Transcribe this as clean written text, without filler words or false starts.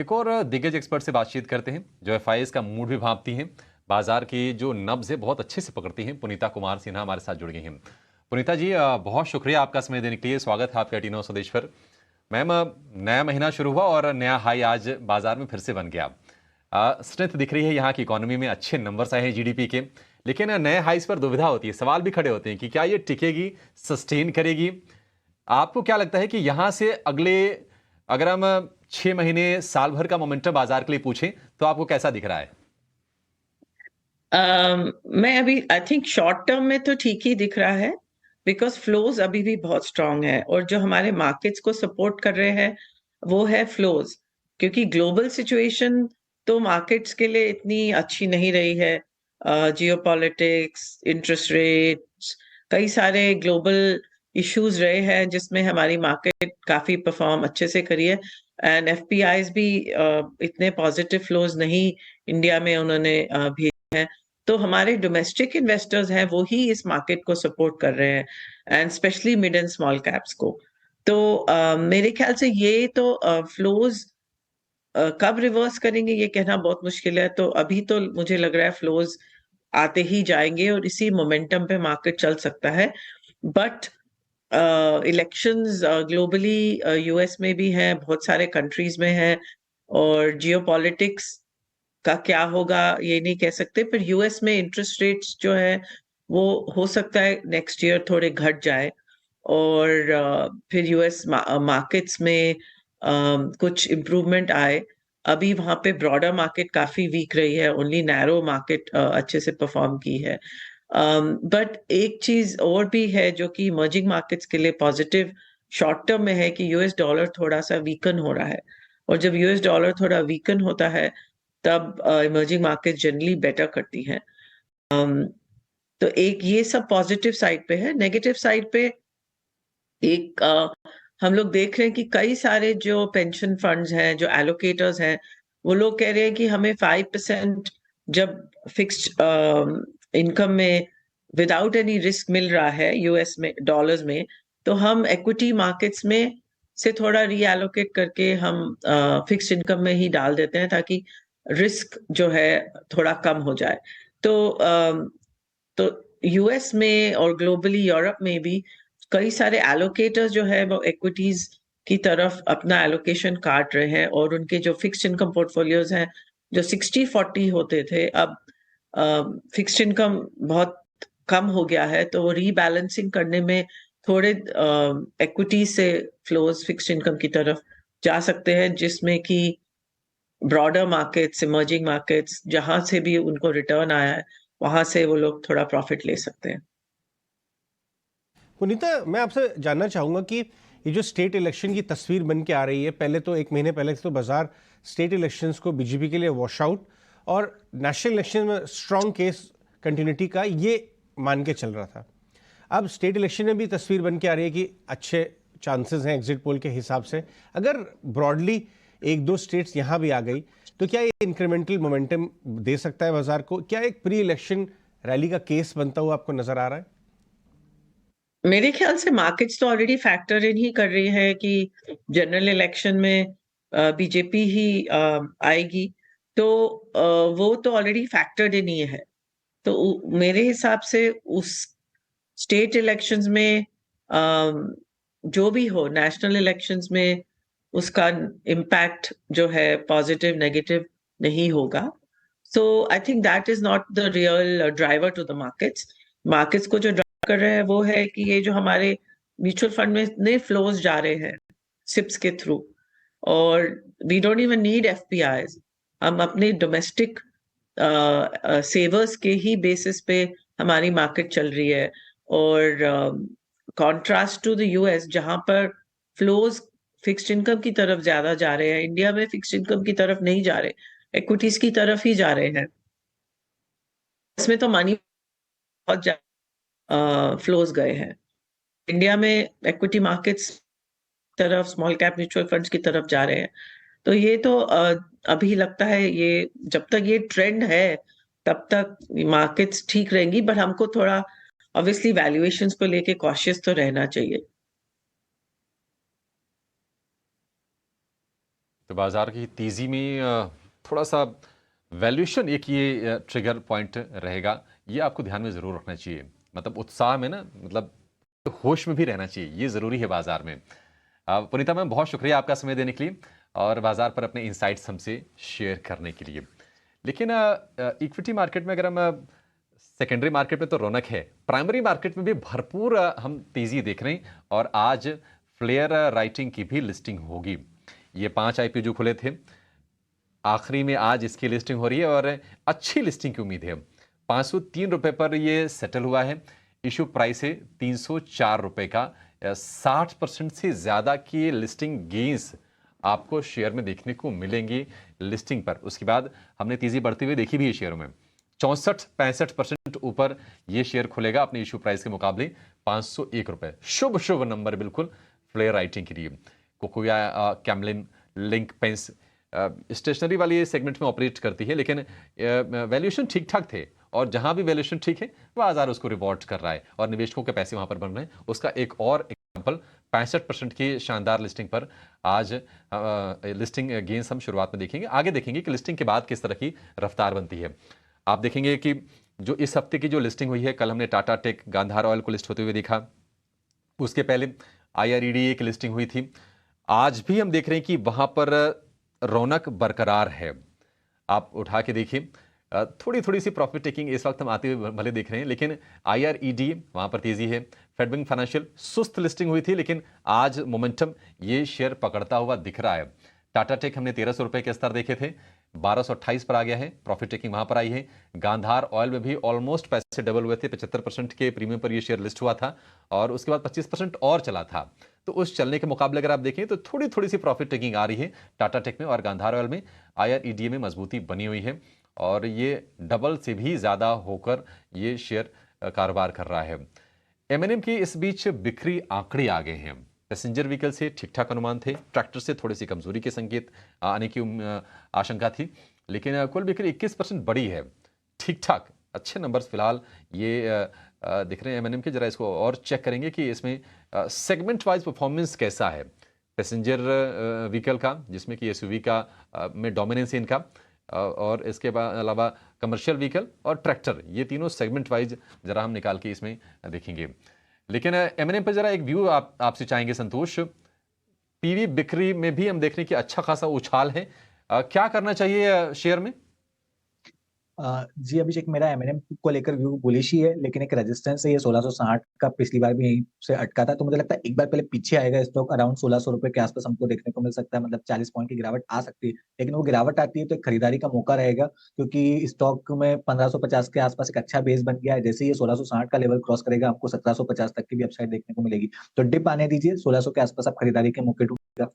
एक और दिग्गज एक्सपर्ट से बातचीत करते हैं जो एफआईएस का मूड भी भांपती हैं, बाजार की जो नब्ज है बहुत अच्छे से पकड़ती हैं। पुनीता कुमार सिन्हा हमारे साथ जुड़ गई हैं। पुनीता जी, बहुत शुक्रिया आपका समय देने के लिए। स्वागत है आपका टीनो स्वदेश पर। मैम, नया महीना शुरू हुआ और नया हाई आज बाजार में फिर से बन गया। स्ट्रेंथ दिख रही है, यहाँ की इकोनॉमी में अच्छे नंबर्स आए हैं जीडीपी के, लेकिन नए हाइस पर दुविधा होती है, सवाल भी खड़े होते हैं कि क्या ये टिकेगी, सस्टेन करेगी। आपको क्या लगता है कि यहां से अगले, अगर हम 6 महीने साल भर का मोमेंटम बाजार के लिए पूछें तो आपको कैसा दिख रहा है? मैं अभी आई थिंक शॉर्ट टर्म में तो ठीक ही दिख रहा है, बिकॉज फ्लोज अभी भी बहुत स्ट्रांग है और जो हमारे मार्केट्स को सपोर्ट कर रहे हैं वो है फ्लोज। क्योंकि ग्लोबल सिचुएशन तो मार्केट्स के लिए इतनी अच्छी नहीं रही है। जियो पॉलिटिक्स, इंटरेस्ट रेट्स, कई सारे ग्लोबल इश्यूज रहे हैं जिसमें हमारी मार्केट काफी परफॉर्म अच्छे से करी है। एंड एफपीआईज भी इतने पॉजिटिव फ्लोज नहीं इंडिया में उन्होंने भेजे हैं। तो हमारे डोमेस्टिक इन्वेस्टर्स हैं वो ही इस मार्केट को सपोर्ट कर रहे हैं, and specially mid and small caps को। तो मेरे ख्याल से ये तो फ्लोज कब रिवर्स करेंगे ये कहना बहुत मुश्किल है। तो अभी तो मुझे लग रहा है फ्लोज आते ही जाएंगे और इसी मोमेंटम पे मार्केट चल सकता है। बट इलेक्शंस ग्लोबली यूएस में भी हैं, बहुत सारे कंट्रीज में हैं, और जियोपॉलिटिक्स का क्या होगा ये नहीं कह सकते। पर यूएस में इंटरेस्ट रेट्स जो है वो हो सकता है नेक्स्ट ईयर थोड़े घट जाए, और फिर यूएस मार्केट्स में कुछ इम्प्रूवमेंट आए। अभी वहां पे ब्रॉडर मार्केट काफी वीक रही है, ओनली नैरो मार्केट अच्छे से परफॉर्म की है। बट एक चीज और भी है जो कि इमर्जिंग मार्केट्स के लिए पॉजिटिव शॉर्ट टर्म में है कि यूएस डॉलर थोड़ा सा वीकन हो रहा है, और जब यूएस डॉलर थोड़ा वीकन होता है तब इमर्जिंग मार्केट जनरली बेटर करती हैं। तो एक ये सब पॉजिटिव साइड पे है। नेगेटिव साइड पे एक हम लोग देख रहे हैं कि कई सारे जो पेंशन फंड्स हैं, जो एलोकेटर्स हैं, वो लोग कह रहे हैं कि हमें 5% जब फिक्स्ड इनकम में विदाउट एनी रिस्क मिल रहा है यूएस में डॉलर्स में, तो हम इक्विटी मार्केट्स में से थोड़ा रीएलोकेट करके हम फिक्स्ड इनकम में ही डाल देते हैं ताकि रिस्क जो है थोड़ा कम हो जाए। तो तो यूएस में और ग्लोबली यूरोप में भी कई सारे एलोकेटर्स जो है वो इक्विटीज की तरफ अपना एलोकेशन काट रहे हैं, और उनके जो फिक्स्ड इनकम पोर्टफोलियोज हैं जो 60-40 होते थे, अब फिक्स्ड इनकम बहुत कम हो गया है, तो वो रीबैलेंसिंग करने में थोड़े इक्विटी से फ्लोज फिक्स्ड इनकम की तरफ जा सकते हैं, जिसमें कि ब्रॉडर मार्केट्स, इमर्जिंग मार्केट्स, जहां से भी उनको रिटर्न आया है वहां से वो लोग थोड़ा प्रॉफिट ले सकते हैं। पुनीता, मैं आपसे जानना चाहूँगा कि ये जो स्टेट इलेक्शन की तस्वीर बन के आ रही है, पहले तो एक महीने पहले तो बाजार स्टेट इलेक्शंस को बीजेपी के लिए वॉश आउट और नेशनल इलेक्शन में स्ट्रॉन्ग केस कंटिन्यूटी का ये मान के चल रहा था। अब स्टेट इलेक्शन में भी तस्वीर बन के आ रही है कि अच्छे चांसेस हैं एग्जिट पोल के हिसाब से। अगर ब्रॉडली एक दो स्टेट्स यहाँ भी आ गई तो क्या ये इंक्रीमेंटल मोमेंटम दे सकता है बाजार को? क्या एक प्री इलेक्शन रैली का केस बनता हुआ आपको नजर आ रहा है? मेरे ख्याल से मार्केट्स तो ऑलरेडी फैक्टर इन ही कर रही है कि जनरल इलेक्शन में बीजेपी ही आएगी। तो वो तो ऑलरेडी फैक्टर्ड इन ही है। तो मेरे हिसाब से उस स्टेट इलेक्शंस में जो भी हो, नेशनल इलेक्शंस में उसका इम्पैक्ट जो है पॉजिटिव नेगेटिव नहीं होगा। So I think that is not the real driver to the markets. Markets को जो ड्राइव कर रहे हैं वो है कि ये जो हमारे म्यूचुअल फंड में इतने फ्लोज जा रहे हैं सिप्स के थ्रू, और वी डोंट इवन नीड एफपीआईज। हम अपने डोमेस्टिक सेवर्स के ही बेसिस पे हमारी मार्केट चल रही है। और कॉन्ट्रास्ट टू द यूएस जहां पर फ्लोज फिक्स्ड इनकम की तरफ ज्यादा जा रहे हैं, इंडिया में फिक्स्ड इनकम की तरफ नहीं जा रहे, इक्विटीज की तरफ ही जा रहे हैं। इसमें तो मनी बहुत फ्लोज गए हैं। इंडिया में इक्विटी मार्केट्स तरफ, स्मॉल कैप म्यूचुअल फंड्स की तरफ जा रहे हैं। तो ये तो अभी लगता है ये जब तक ये ट्रेंड है तब तक मार्केट्स ठीक रहेंगी, बट हमको थोड़ा ऑब्वियसली वैल्यूएशंस को लेके कॉशियस तो रहना चाहिए। तो बाजार की तेजी में थोड़ा सा वैल्यूएशन एक ये ट्रिगर पॉइंट रहेगा, ये आपको ध्यान में ज़रूर रखना चाहिए। मतलब उत्साह में ना, मतलब होश में भी रहना चाहिए, ये ज़रूरी है बाजार में। पुनीता मैम, बहुत शुक्रिया आपका समय देने के लिए और बाजार पर अपने इंसाइट्स हमसे शेयर करने के लिए। लेकिन इक्विटी मार्केट में अगर हम सेकेंडरी मार्केट में तो रौनक है, प्राइमरी मार्केट में भी भरपूर हम तेजी देख रहे हैं और आज फ्लेयर राइटिंग की भी लिस्टिंग होगी। ये 5 आईपीओ जो खुले थे, आखिरी में आज इसकी लिस्टिंग हो रही है और अच्छी लिस्टिंग की उम्मीद है। 503 रुपए पर ये सेटल हुआ है। इशू प्राइस है 304 रुपए का। 60% से ज़्यादा की लिस्टिंग गेंस आपको शेयर में देखने को मिलेंगी लिस्टिंग पर। उसके बाद हमने तेजी बढ़ती हुई देखी भी है शेयरों में। 64-65% ऊपर ये शेयर खुलेगा अपने इशू प्राइस के मुकाबले 501 रुपए। शुभ शुभ नंबर बिल्कुल फ्लेयर राइटिंग के लिए। कोकोया, कैमलिन, लिंक, पेंस स्टेशनरी वाली सेगमेंट में ऑपरेट करती है, लेकिन वैल्यूएशन ठीक ठाक थे और जहां भी वैल्यूएशन ठीक है बाजार उसको रिवॉर्ड कर रहा है और निवेशकों के पैसे वहां पर बन रहे हैं। उसका एक और एग्जांपल 65% की शानदार लिस्टिंग पर आज लिस्टिंग गेंस हम शुरुआत में देखेंगे। आगे देखेंगे कि लिस्टिंग के बाद किस तरह की रफ्तार बनती है। आप देखेंगे कि जो इस हफ्ते की जो लिस्टिंग हुई है, कल हमने टाटा टेक, गांधार ऑयल को लिस्ट होते हुए देखा। उसके पहले IREDA की लिस्टिंग हुई थी। आज भी हम देख रहे हैं कि वहां पर रौनक बरकरार है। आप उठा के देखिए, थोड़ी थोड़ी सी प्रॉफिट टेकिंग इस वक्त हम आते हुए भले देख रहे हैं, लेकिन IREDA वहां पर तेजी है। फेडबिंग फाइनेंशियल सुस्त लिस्टिंग हुई थी, लेकिन आज मोमेंटम ये शेयर पकड़ता हुआ दिख रहा है। टाटा टेक हमने 1300 रुपए के स्तर देखे थे, 1228 पर आ गया है, प्रॉफिट टेकिंग वहां पर आई है। गांधार ऑयल में भी ऑलमोस्ट पैसे डबल हुए थे, 75% के प्रीमियम पर यह शेयर लिस्ट हुआ था और उसके बाद 25% और चला था। तो उस चलने के मुकाबले अगर आप देखें तो थोड़ी थोड़ी सी प्रॉफिट टेकिंग आ रही है टाटा टेक में और गांधार ऑयल में। IREDA में मजबूती बनी हुई है और ये डबल से भी ज्यादा होकर ये शेयर कारोबार कर रहा है। M&M की इस बीच बिक्री आंकड़े आ गए हैं। पैसेंजर व्हीकल से ठीक ठाक अनुमान थे, ट्रैक्टर से थोड़ी सी कमजोरी के संकेत आने की आशंका थी, लेकिन कुल बिक्री 21% बढ़ी है। ठीक ठाक अच्छे नंबर्स फिलहाल ये दिख रहे हैं M&M के। जरा इसको और चेक करेंगे कि इसमें सेगमेंट वाइज परफॉर्मेंस कैसा है पैसेंजर व्हीकल का, जिसमें कि SUV का में डोमिनेंस है इनका, और इसके अलावा कमर्शियल व्हीकल और ट्रैक्टर, ये तीनों सेगमेंट वाइज जरा हम निकाल के इसमें देखेंगे। लेकिन M&M पर जरा एक व्यू आपसे चाहेंगे संतोष। PV बिक्री में भी हम देख रहे हैं कि अच्छा खासा उछाल है। क्या करना चाहिए शेयर में? जी अभिषेक, मेरा M&M को लेकर व्यू बुलिश ही है, लेकिन एक रेजिस्टेंस है ये 1660 का, पिछली बार भी यहीं से अटका था, तो मुझे लगता है एक बार पहले पीछे आएगा स्टॉक, अराउंड 1600 रुपए के आसपास हमको देखने को मिल सकता है। मतलब 40 पॉइंट की गिरावट आ सकती है, लेकिन वो गिरावट आती है तो एक खरीदारी का मौका रहेगा, क्योंकि स्टॉक में 1550 के आसपास एक अच्छा बेस बन गया है। जैसे ये 1660 का लेवल क्रॉस करेगा, आपको 1750 तक की भी अपसाइड देखने को मिलेगी। तो डिप आने दीजिए, 1600 के आसपास आप खरीदारी के मौके ढूंढेगा।